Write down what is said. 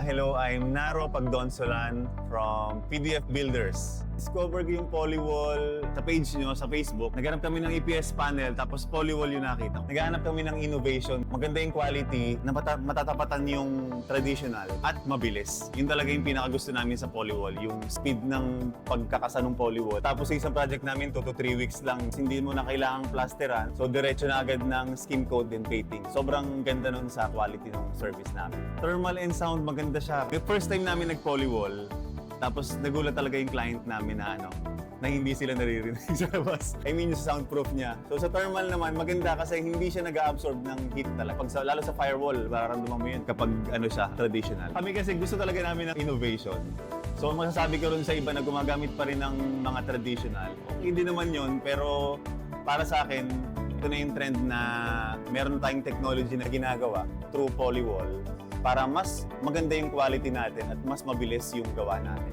Hello, I'm Naro Pagdonsolan from PDF Builders. Discover ko yung Polywall sa page nyo sa Facebook. Naghanap kami ng EPS panel tapos Polywall yung nakita. Naghanap kami ng innovation. Maganda yung quality na matatapatan yung traditional at mabilis. Yun talaga yung pinakagusto namin sa Polywall. Yung speed ng pagkakasa ng Polywall. Tapos sa isang project namin, 2 to 3 weeks lang. Hindi mo na kailangang plasteran. So diretso na agad ng skim coat and painting. Sobrang ganda nun sa quality ng service namin. Thermal and sound, maganda siya. Yung first time namin nag-Polywall, tapos nagulat talaga yung client namin na na hindi sila naririnig sa labas. I mean, yung soundproof niya. So sa thermal naman, maganda kasi hindi siya nag-absorb ng heat talaga. Lalo sa firewall, mararamdaman mo yun kapag siya, traditional. Kami kasi gusto talaga namin ng innovation. So masasabi ko rin sa iba na gumagamit pa rin ng mga traditional. Okay din naman yun, pero para sa akin, ito na yung trend na meron tayong technology na ginagawa through Polywall para mas maganda yung quality natin at mas mabilis yung gawa natin.